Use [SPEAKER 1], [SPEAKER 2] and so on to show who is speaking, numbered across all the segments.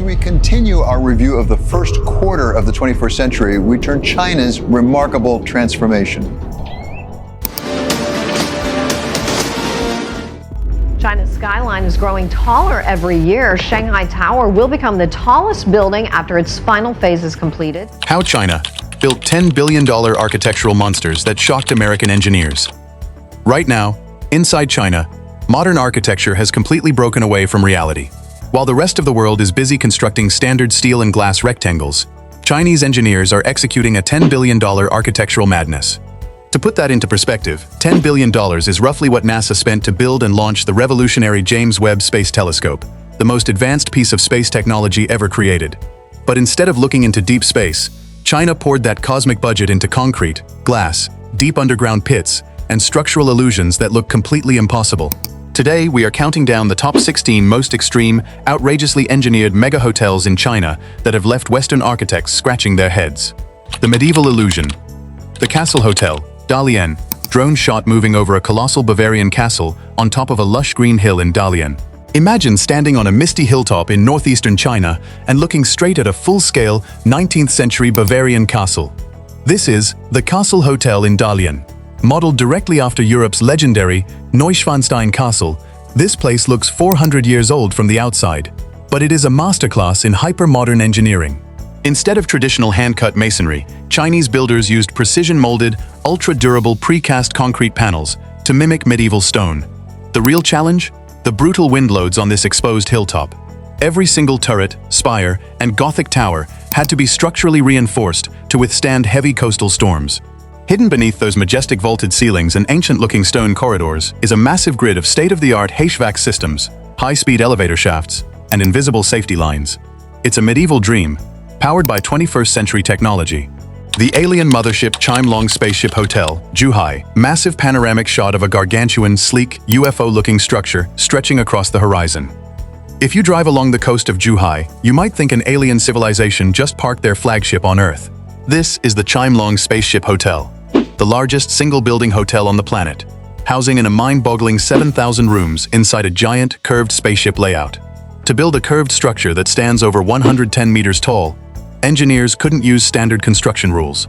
[SPEAKER 1] As we continue our review of the first quarter of the 21st century, we turn China's remarkable transformation.
[SPEAKER 2] China's skyline is growing taller every year. Shanghai Tower will become the tallest building after its final phase is completed.
[SPEAKER 3] How China built $10 billion architectural monsters that shocked American engineers. Right now, inside China, modern architecture has completely broken away from reality. While the rest of the world is busy constructing standard steel and glass rectangles, Chinese engineers are executing a $10 billion architectural madness. To put that into perspective, $10 billion is roughly what NASA spent to build and launch the revolutionary James Webb Space Telescope, the most advanced piece of space technology ever created. But instead of looking into deep space, China poured that cosmic budget into concrete, glass, deep underground pits, and structural illusions that look completely impossible. Today, we are counting down the top 16 most extreme, outrageously engineered mega hotels in China that have left Western architects scratching their heads. The medieval illusion. The Castle Hotel, Dalian, drone shot moving over a colossal Bavarian castle on top of a lush green hill in Dalian. Imagine standing on a misty hilltop in northeastern China and looking straight at a full-scale 19th century Bavarian castle. This is the Castle Hotel in Dalian. Modeled directly after Europe's legendary Neuschwanstein Castle, this place looks 400 years old from the outside, but it is a masterclass in hyper-modern engineering. Instead of traditional hand-cut masonry, Chinese builders used precision-molded, ultra-durable precast concrete panels to mimic medieval stone. The real challenge? The brutal wind loads on this exposed hilltop. Every single turret, spire, and Gothic tower had to be structurally reinforced to withstand heavy coastal storms. Hidden beneath those majestic vaulted ceilings and ancient-looking stone corridors is a massive grid of state-of-the-art HVAC systems, high-speed elevator shafts, and invisible safety lines. It's a medieval dream, powered by 21st century technology. The alien mothership Chimelong Spaceship Hotel, Zhuhai, massive panoramic shot of a gargantuan, sleek, UFO-looking structure stretching across the horizon. If you drive along the coast of Zhuhai, you might think an alien civilization just parked their flagship on Earth. This is the Chimelong Spaceship Hotel, the largest single-building hotel on the planet, housing in a mind-boggling 7,000 rooms inside a giant, curved spaceship layout. To build a curved structure that stands over 110 meters tall, engineers couldn't use standard construction rules.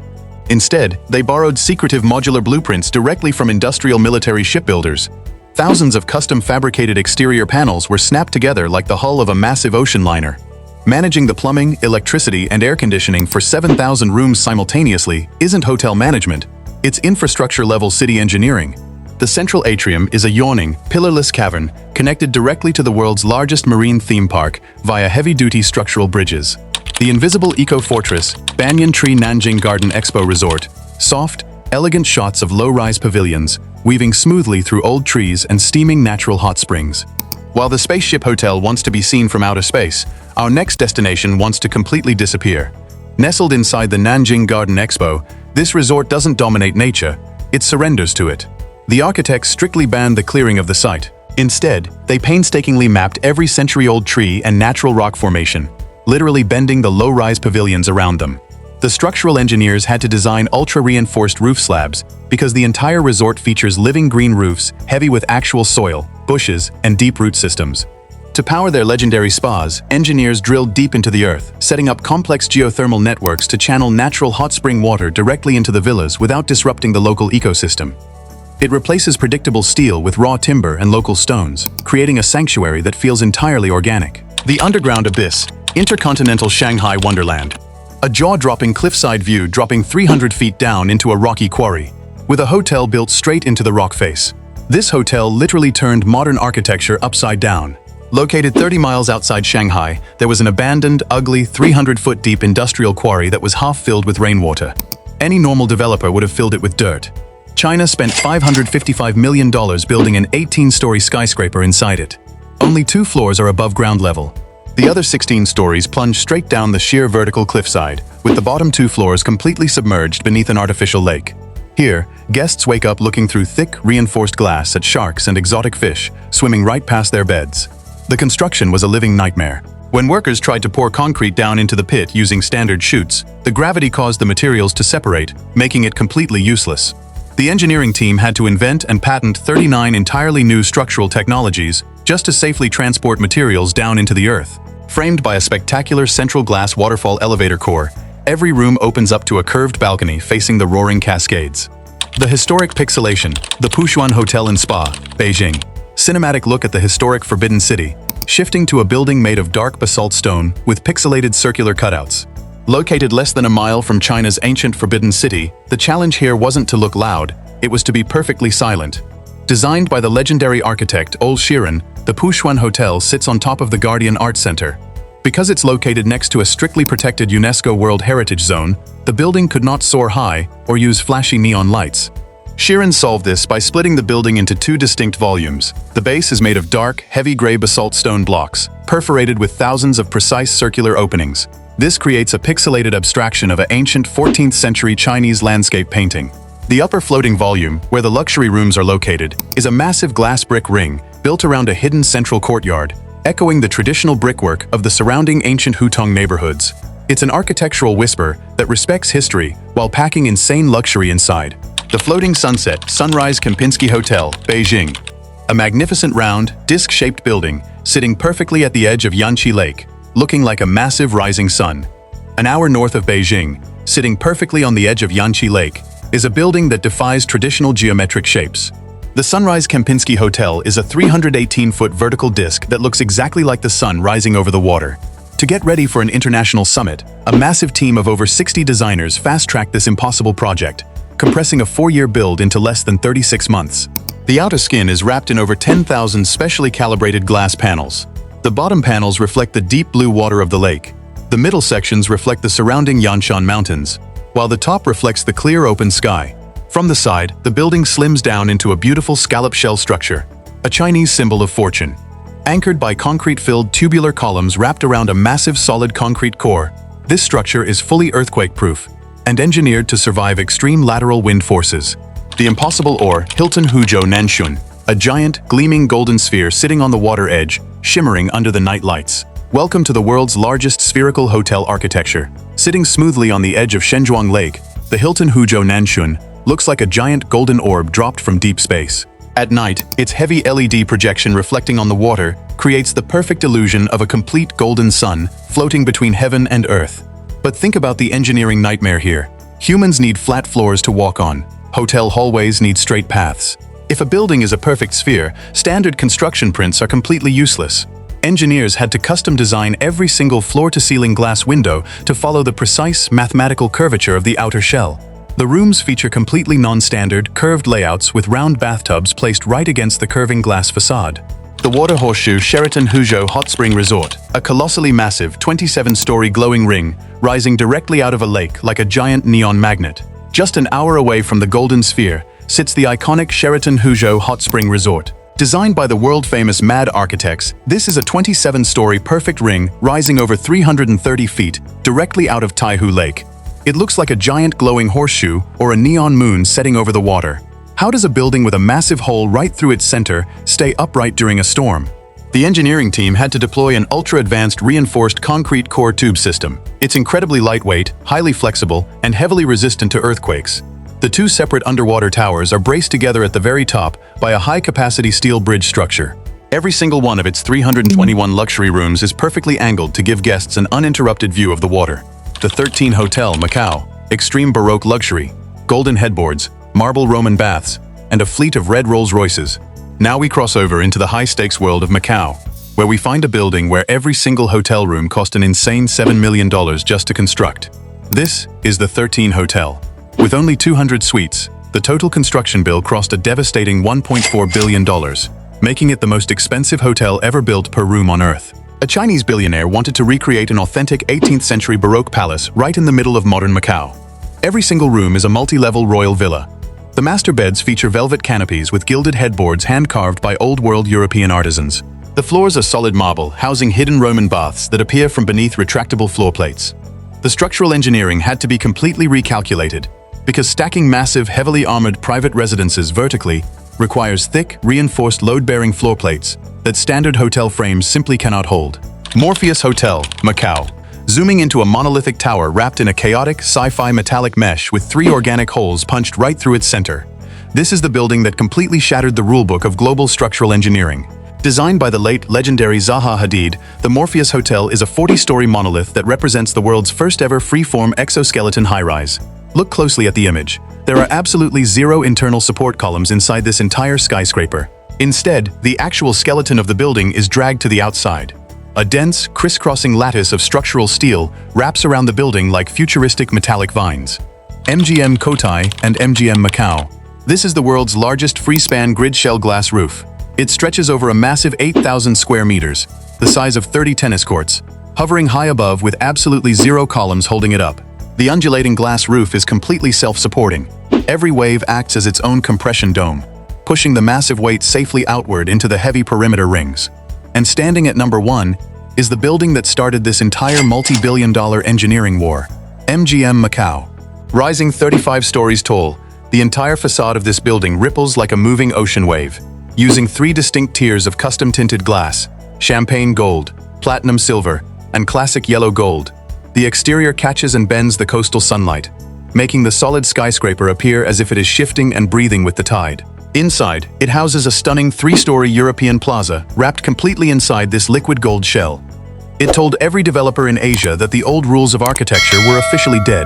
[SPEAKER 3] Instead, they borrowed secretive modular blueprints directly from industrial military shipbuilders. Thousands of custom-fabricated exterior panels were snapped together like the hull of a massive ocean liner. Managing the plumbing, electricity, and air conditioning for 7,000 rooms simultaneously isn't hotel management, it's infrastructure-level city engineering. The central atrium is a yawning, pillarless cavern connected directly to the world's largest marine theme park via heavy-duty structural bridges. The invisible eco-fortress, Banyan Tree Nanjing Garden Expo Resort, soft, elegant shots of low-rise pavilions, weaving smoothly through old trees and steaming natural hot springs. While the Spaceship Hotel wants to be seen from outer space, our next destination wants to completely disappear. Nestled inside the Nanjing Garden Expo, this resort doesn't dominate nature, it surrenders to it. The architects strictly banned the clearing of the site. Instead, they painstakingly mapped every century-old tree and natural rock formation, literally bending the low-rise pavilions around them. The structural engineers had to design ultra-reinforced roof slabs because the entire resort features living green roofs heavy with actual soil, bushes, and deep root systems. To power their legendary spas, engineers drilled deep into the earth, setting up complex geothermal networks to channel natural hot spring water directly into the villas without disrupting the local ecosystem. It replaces predictable steel with raw timber and local stones, creating a sanctuary that feels entirely organic. The underground abyss, Intercontinental Shanghai Wonderland. A jaw-dropping cliffside view dropping 300 feet down into a rocky quarry, with a hotel built straight into the rock face. This hotel literally turned modern architecture upside down. Located 30 miles outside Shanghai, there was an abandoned, ugly, 300-foot deep industrial quarry that was half filled with rainwater. Any normal developer would have filled it with dirt. China spent $555 million building an 18-story skyscraper inside it. Only 2 floors are above ground level. The other 16 stories plunge straight down the sheer vertical cliffside, with the bottom 2 floors completely submerged beneath an artificial lake. Here, guests wake up looking through thick, reinforced glass at sharks and exotic fish swimming right past their beds. The construction was a living nightmare. When workers tried to pour concrete down into the pit using standard chutes, the gravity caused the materials to separate, making it completely useless. The engineering team had to invent and patent 39 entirely new structural technologies just to safely transport materials down into the earth. Framed by a spectacular central glass waterfall elevator core, every room opens up to a curved balcony facing the roaring Cascades. The historic pixelation, the Pushwan Hotel and Spa, Beijing. Cinematic look at the historic Forbidden City, shifting to a building made of dark basalt stone with pixelated circular cutouts. Located less than a mile from China's ancient Forbidden City, the challenge here wasn't to look loud, it was to be perfectly silent. Designed by the legendary architect Old Sheeran, the Pushwan Hotel sits on top of the Guardian Art Center. Because it's located next to a strictly protected UNESCO World Heritage Zone, the building could not soar high or use flashy neon lights. Sheeran solved this by splitting the building into two distinct volumes. The base is made of dark, heavy gray basalt stone blocks, perforated with thousands of precise circular openings. This creates a pixelated abstraction of an ancient 14th century Chinese landscape painting. The upper floating volume, where the luxury rooms are located, is a massive glass brick ring built around a hidden central courtyard, echoing the traditional brickwork of the surrounding ancient Hutong neighborhoods. It's an architectural whisper that respects history while packing insane luxury inside. The floating sunset Sunrise Kempinski Hotel, Beijing. A magnificent round, disc-shaped building sitting perfectly at the edge of Yanqi Lake, looking like a massive rising sun. An hour north of Beijing, sitting perfectly on the edge of Yanqi Lake, is a building that defies traditional geometric shapes. The Sunrise Kempinski Hotel is a 318-foot vertical disc that looks exactly like the sun rising over the water. To get ready for an international summit, a massive team of over 60 designers fast-tracked this impossible project, compressing a 4-year build into less than 36 months. The outer skin is wrapped in over 10,000 specially calibrated glass panels. The bottom panels reflect the deep blue water of the lake. The middle sections reflect the surrounding Yanshan Mountains, while the top reflects the clear open sky. From the side, the building slims down into a beautiful scallop shell structure, a Chinese symbol of fortune. Anchored by concrete-filled tubular columns wrapped around a massive solid concrete core, this structure is fully earthquake-proof and engineered to survive extreme lateral wind forces. The impossible or Hilton Huzhou Nanshun, a giant, gleaming golden sphere sitting on the water edge, shimmering under the night lights. Welcome to the world's largest spherical hotel architecture. Sitting smoothly on the edge of Shenzhuang Lake, the Hilton Huzhou Nanshun looks like a giant golden orb dropped from deep space. At night, its heavy LED projection reflecting on the water creates the perfect illusion of a complete golden sun floating between heaven and earth. But think about the engineering nightmare here. Humans need flat floors to walk on. Hotel hallways need straight paths. If a building is a perfect sphere, standard construction prints are completely useless. Engineers had to custom design every single floor-to-ceiling glass window to follow the precise mathematical curvature of the outer shell. The rooms feature completely non-standard, curved layouts with round bathtubs placed right against the curving glass facade. The water horseshoe Sheraton Huzhou Hot Spring Resort, a colossally massive 27-story glowing ring rising directly out of a lake like a giant neon magnet. Just an hour away from the Golden Sphere sits the iconic Sheraton Huzhou Hot Spring Resort. Designed by the world-famous MAD architects, this is a 27-story perfect ring rising over 330 feet directly out of Taihu Lake. It looks like a giant glowing horseshoe or a neon moon setting over the water. How does a building with a massive hole right through its center stay upright during a storm? The engineering team had to deploy an ultra-advanced reinforced concrete core tube system. It's incredibly lightweight, highly flexible, and heavily resistant to earthquakes. The two separate underwater towers are braced together at the very top by a high-capacity steel bridge structure. Every single one of its 321 luxury rooms is perfectly angled to give guests an uninterrupted view of the water. The 13 Hotel Macau, extreme Baroque luxury, golden headboards, marble Roman baths, and a fleet of red Rolls-Royces. Now we cross over into the high-stakes world of Macau, where we find a building where every single hotel room cost an insane $7 million just to construct. This is the 13 Hotel. With only 200 suites, the total construction bill crossed a devastating $1.4 billion, making it the most expensive hotel ever built per room on Earth. A Chinese billionaire wanted to recreate an authentic 18th century Baroque palace right in the middle of modern Macau. Every single room is a multi-level royal villa. The master beds feature velvet canopies with gilded headboards hand-carved by old-world European artisans. The floors are solid marble, housing hidden Roman baths that appear from beneath retractable floor plates. The structural engineering had to be completely recalculated, because stacking massive, heavily armored private residences vertically requires thick, reinforced load-bearing floor plates that standard hotel frames simply cannot hold. Morpheus Hotel, Macau. Zooming into a monolithic tower wrapped in a chaotic, sci-fi metallic mesh with 3 organic holes punched right through its center. This is the building that completely shattered the rulebook of global structural engineering. Designed by the late legendary Zaha Hadid, the Morpheus Hotel is a 40-story monolith that represents the world's first-ever free-form exoskeleton high-rise. Look closely at the image. There are absolutely zero internal support columns inside this entire skyscraper. Instead, the actual skeleton of the building is dragged to the outside. A dense, crisscrossing lattice of structural steel wraps around the building like futuristic metallic vines. MGM Cotai and MGM Macau. This is the world's largest free-span grid shell glass roof. It stretches over a massive 8,000 square meters, the size of 30 tennis courts, hovering high above with absolutely zero columns holding it up. The undulating glass roof is completely self-supporting. Every wave acts as its own compression dome, pushing the massive weight safely outward into the heavy perimeter rings. And standing at number 1 is the building that started this entire multi-billion-dollar engineering war, MGM Macau. Rising 35 stories tall, the entire facade of this building ripples like a moving ocean wave. Using 3 distinct tiers of custom-tinted glass, champagne gold, platinum silver, and classic yellow gold, the exterior catches and bends the coastal sunlight, making the solid skyscraper appear as if it is shifting and breathing with the tide. Inside, it houses a stunning 3-story European plaza wrapped completely inside this liquid gold shell. It told every developer in Asia that the old rules of architecture were officially dead.